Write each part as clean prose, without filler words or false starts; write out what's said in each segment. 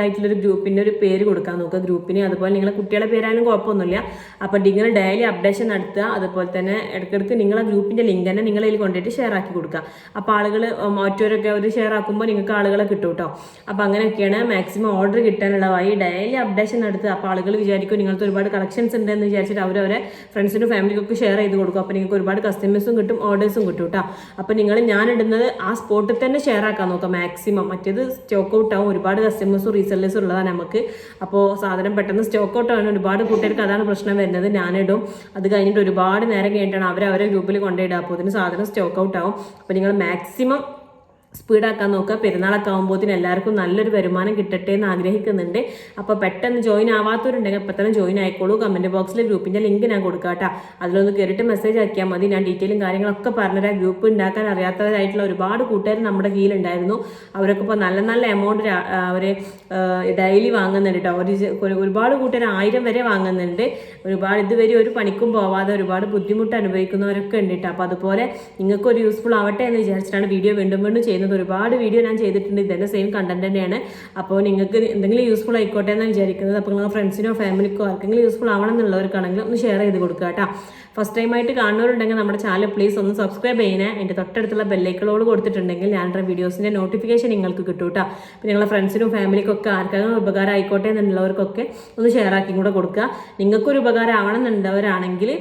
ആയിട്ടുള്ളൊരു ഗ്രൂപ്പിൻ്റെ ഒരു പേര് കൊടുക്കാൻ നോക്കുക ഗ്രൂപ്പിന്. അതുപോലെ നിങ്ങളെ കുട്ടികളെ പേരായാലും കുഴപ്പമൊന്നുമില്ല. അപ്പോൾ നിങ്ങൾ ഡെയിലി അപ്ഡേഷൻ നടത്തുക. അതുപോലെ തന്നെ ഇടയ്ക്കിടയ്ക്ക് നിങ്ങളെ ഗ്രൂപ്പിൻ്റെ ലിങ്ക് തന്നെ നിങ്ങളതിൽ കൊണ്ടുപോയിട്ട് ഷെയർ ആക്കി കൊടുക്കുക. അപ്പോൾ ആളുകൾ മറ്റവരൊക്കെ അവർ ഷെയർ ആക്കുമ്പോൾ നിങ്ങൾക്ക് ആളുകളെ കിട്ടും കേട്ടോ. അപ്പോൾ അങ്ങനെയൊക്കെയാണ് മാക്സിമം ഓർഡർ കിട്ടാനുള്ള വഴി. ഡെയിലി അപ്ഡേഷൻ നടത്തുക. അപ്പോൾ ആളുകൾ വിചാരിക്കും നിങ്ങൾക്ക് ഒരുപാട് കളക്ഷൻസ് ഉണ്ടെന്ന് വിചാരിച്ചിട്ട് അവരവരെ ഫ്രണ്ട്സിനും ഫാമിലിക്കൊക്കെ ഷെയർ ചെയ്ത് കൊടുക്കും. അപ്പോൾ നിങ്ങൾക്ക് ഒരുപാട് കസ്റ്റമേഴ്സും കിട്ടും, ഓർഡേഴ്സും കിട്ടും കേട്ടോ. അപ്പോൾ നിങ്ങൾ ഞാനിടുന്നത് ആ സ്പോട്ടിൽ തന്നെ ഷെയർ ആക്കാൻ നോക്കുക മാക്സിമം. മറ്റേത് സ്റ്റോക്ക് ഔട്ട് ആവും. ഒരുപാട് കസ്റ്റമേഴ്സും റീസെല്ലേഴ്സും ഉള്ളതാണ് നമുക്ക്. അപ്പോൾ സാധനം പെട്ടെന്ന് സ്റ്റോക്ക് ഔട്ട് ആണ്. ഒരുപാട് കൂട്ടുകാർക്ക് അതാണ് പ്രശ്നം വരുന്നത്. ഞാനിടും, അത് കഴിഞ്ഞിട്ട് ഒരുപാട് നേരം കഴിഞ്ഞിട്ടാണ് അവരെ ഗ്രൂപ്പിൽ കൊണ്ടുപോയിടുക. അപ്പോൾ ഇതിന് സാധനം സ്റ്റോക്ക് ഔട്ട് ആവും. അപ്പോൾ നിങ്ങൾ മാക്സിമം സ്പീഡാക്കാൻ നോക്കുക. പെരുന്നാളൊക്കെ ആകുമ്പോഴത്തേന് എല്ലാവർക്കും നല്ലൊരു വരുമാനം കിട്ടട്ടെ എന്ന് ആഗ്രഹിക്കുന്നുണ്ട്. അപ്പോൾ പെട്ടെന്ന് ജോയിൻ ആവാത്തവരുണ്ടെങ്കിൽ അപ്പോൾ തന്നെ ജോയിൻ ആയിക്കോളൂ. കമൻറ്റ് ബോക്സിൽ ഗ്രൂപ്പിൻ്റെ ലിങ്ക് ഞാൻ കൊടുക്കാം കേട്ടോ. അതിലൊന്ന് കയറിയിട്ട് മെസ്സേജ് ആക്കിയാൽ മതി. ഞാൻ ഡീറ്റെയിലും കാര്യങ്ങളൊക്കെ പറഞ്ഞുതരാം. ഗ്രൂപ്പ് ഉണ്ടാക്കാൻ അറിയാത്തവരായിട്ടുള്ള ഒരുപാട് കൂട്ടുകാർ നമ്മുടെ കീഴിലുണ്ടായിരുന്നു. അവരൊക്കെ ഇപ്പോൾ നല്ല നല്ല എമൗണ്ട് അവർ ഡെയിലി വാങ്ങുന്നുണ്ട് കേട്ടോ. ഒരുപാട് കൂട്ടുകാർ 1000 വരെ വാങ്ങുന്നുണ്ട്. ഒരുപാട് ഇതുവരെ ഒരു പണിക്കും പോവാതെ ഒരുപാട് ബുദ്ധിമുട്ട് അനുഭവിക്കുന്നവരൊക്കെ ഉണ്ട് കേട്ടോ. അപ്പോൾ അതുപോലെ നിങ്ങൾക്കൊരു യൂസ്ഫുൾ ആവട്ടെ എന്ന് വിചാരിച്ചിട്ടാണ് വീഡിയോ വീണ്ടും ചെയ്യുന്നത്. ഒരുപാട് വീഡിയോ ഞാൻ ചെയ്തിട്ടുണ്ട്. ഇതന്നെ സെയിം കണ്ടന്റ് തന്നെയാണ്. അപ്പോൾ നിങ്ങൾക്ക് എന്തെങ്കിലും യൂസ്ഫുൾ ആയിക്കോട്ടെ എന്നാണ് വിചാരിക്കുന്നത്. അപ്പോൾ നിങ്ങൾ ഫ്രണ്ട്സിനോ ഫാമിലിക്കോ ആർക്കെങ്കിലും യൂസ്ഫുൾ ആവണം എന്നുള്ളവർക്കാണെങ്കിൽ ഒന്ന് ഷെയർ ചെയ്ത് കൊടുക്കുക കേട്ടോ. ഫസ്റ്റ് ടൈം ആയിട്ട് കാണുന്നവരുണ്ടെങ്കിൽ നമ്മുടെ ചാനൽ പ്ലീസ് ഒന്ന് സബ്സ്ക്രൈബ് ചെയ്യണേ. അതിൻ്റെ തൊട്ടടുത്തുള്ള ബെല്ലൈക്കണോട് കൊടുത്തിട്ടുണ്ടെങ്കിൽ ഞാനുള്ള വീഡിയോസിൻ്റെ നോട്ടിഫിക്കേഷൻ നിങ്ങൾക്ക് കിട്ടും കേട്ടോ. പിന്നെ നിങ്ങളുടെ ഫ്രണ്ട്സിനും ഫാമിലിക്കൊക്കെ ആർക്കെങ്കിലും ഉപകാരം ആയിക്കോട്ടെ എന്നുള്ളവർക്കൊക്കെ ഒന്ന് ഷെയർ ആക്കി കൂടെ കൊടുക്കുക. നിങ്ങൾക്കൊരു ഉപകാരം ആവണം എന്നുള്ളവരാണെങ്കിൽ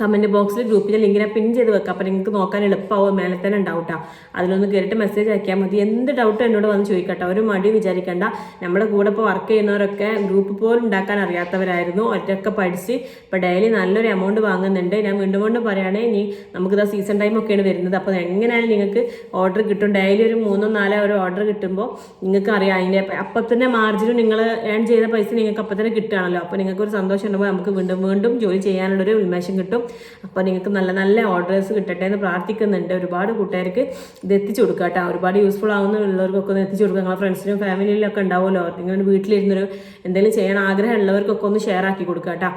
കമൻറ്റ് ബോക്സിൽ ഗ്രൂപ്പിൻ്റെ ലിങ്കിനെ പിൻ ചെയ്ത് വെക്കുക. അപ്പോൾ നിങ്ങൾക്ക് നോക്കാൻ എളുപ്പമാവും. മേലെ തന്നെ ഉണ്ടാവും കേട്ടോ. അതിലൊന്ന് കയറിയിട്ട് മെസ്സേജ് ആക്കിയാൽ മതി. എന്ത് ഡൗട്ടും എന്നോട് വന്ന് ചോദിക്കട്ടെ. ഒരു മടി വിചാരിക്കേണ്ട. നമ്മുടെ കൂടെ ഇപ്പോൾ വർക്ക് ചെയ്യുന്നവരൊക്കെ ഗ്രൂപ്പ് പോലും ഉണ്ടാക്കാൻ അറിയാത്തവരായിരുന്നു. ഒറ്റയൊക്കെ പഠിച്ച് ഇപ്പോൾ ഡെയിലി നല്ലൊരു എമൗണ്ട് വാങ്ങുന്നുണ്ട്. ഞാൻ വീണ്ടും വീണ്ടും പറയുകയാണെങ്കിൽ ഇനി നമുക്കിതാ സീസൺ ടൈമൊക്കെയാണ് വരുന്നത്. അപ്പോൾ എങ്ങനെയായാലും നിങ്ങൾക്ക് ഓർഡർ കിട്ടും. ഡെയിലി ഒരു 3-4 ഒരു ഓർഡർ കിട്ടുമ്പോൾ നിങ്ങൾക്ക് അറിയാം അതിൻ്റെ അപ്പം തന്നെ മാർജിനും നിങ്ങൾ ഏൺ ചെയ്ത പൈസ നിങ്ങൾക്ക് അപ്പം തന്നെ കിട്ടുകയാണല്ലോ. അപ്പോൾ നിങ്ങൾക്കൊരു സന്തോഷം ഉണ്ടാകുമ്പോൾ നമുക്ക് വീണ്ടും വീണ്ടും ജോലി ചെയ്യാനുള്ളൊരു ഉന്മേഷം കിട്ടും. അപ്പോൾ നിങ്ങൾക്ക് നല്ല നല്ല ഓർഡേഴ്സ് കിട്ടട്ടെ എന്ന് പ്രാർത്ഥിക്കുന്നുണ്ട്. ഒരുപാട് കൂട്ടുകാർക്ക് ഇത് എത്തിച്ചു കൊടുക്കുക കേട്ടോ. ഒരുപാട് യൂസ്ഫുൾ ആവുന്നുള്ളവർക്കൊക്കെ ഒന്ന് എത്തിച്ചു കൊടുക്കുക. നിങ്ങളുടെ ഫ്രണ്ട്സിനും ഫാമിലിയിലൊക്കെ ഉണ്ടാവുമല്ലോ. നിങ്ങൾ വീട്ടിലിരുന്നൊരു എന്തെങ്കിലും ചെയ്യണം ആഗ്രഹം ഉള്ളവർക്കൊക്കെ ഒന്ന് ഷെയർ ആക്കി കൊടുക്കുക കേട്ടോ.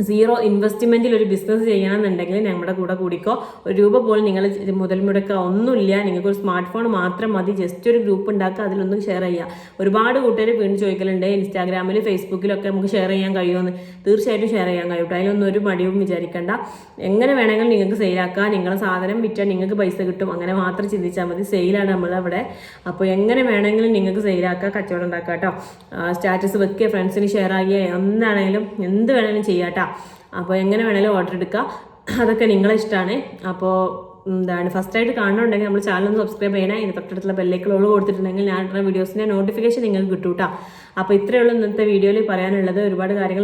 0 ഇൻവെസ്റ്റ്മെൻറ്റിൽ ഒരു ബിസിനസ് ചെയ്യണമെന്നുണ്ടെങ്കിൽ നമ്മുടെ കൂടെ കൂടിക്കോ. ഒരു രൂപ പോലും നിങ്ങൾ മുതൽ മുടക്കുക ഒന്നുമില്ല. നിങ്ങൾക്കൊരു സ്മാർട്ട് ഫോൺ മാത്രം മതി. ജസ്റ്റ് ഒരു ഗ്രൂപ്പ് ഉണ്ടാക്കുക, അതിലൊന്നും ഷെയർ ചെയ്യുക. ഒരുപാട് കൂട്ടുകാർ വീണ്ടും ചോദിക്കലുണ്ട് ഇൻസ്റ്റാഗ്രാമിൽ ഫേസ്ബുക്കിലൊക്കെ നമുക്ക് ഷെയർ ചെയ്യാൻ കഴിയുമെന്ന്. തീർച്ചയായിട്ടും ഷെയർ ചെയ്യാൻ കഴിയും. അതിലൊന്നും ഒരു മടിയും വിചാരിക്കേണ്ട. എങ്ങനെ വേണമെങ്കിലും നിങ്ങൾക്ക് സെയിലാക്കാം. നിങ്ങളെ സാധനം വിറ്റാൽ നിങ്ങൾക്ക് പൈസ കിട്ടും. അങ്ങനെ മാത്രം ചിന്തിച്ചാൽ മതി. സെയിലാണ് നമ്മളവിടെ. അപ്പോൾ എങ്ങനെ വേണമെങ്കിലും നിങ്ങൾക്ക് സെയിലാക്കുക, കച്ചവടം ഉണ്ടാക്കുക കേട്ടോ. സ്റ്റാറ്റസ് വെക്കുക, ഫ്രണ്ട്സിന് ഷെയർ ആകുക, എന്താണെങ്കിലും എന്ത് വേണമെങ്കിലും ചെയ്യാം കേട്ടോ. അപ്പോൾ എങ്ങനെ വേണമെങ്കിലും ഓർഡർ എടുക്കുക. അതൊക്കെ നിങ്ങളെ ഇഷ്ടമാണ്. അപ്പോൾ എന്താണ് ഫസ്റ്റായിട്ട് കാണുന്നുണ്ടെങ്കിൽ നമ്മൾ ചാനൽ ഒന്ന് സബ്സ്ക്രൈബ് ചെയ്യണേ. ഇതിന് തൊട്ടടുത്തുള്ള ബെല്ലൈക്കൺ കൊടുത്തിട്ടുണ്ടെങ്കിൽ ഞാൻ വീഡിയോസിൻ്റെ നോട്ടിഫിക്കേഷൻ നിങ്ങൾക്ക് കിട്ടും കേട്ടോ. അപ്പോൾ ഇത്രയേ ഉള്ളൂ ഇന്നത്തെ വീഡിയോയിൽ പറയാനുള്ളത്. ഒരുപാട് കാര്യങ്ങൾ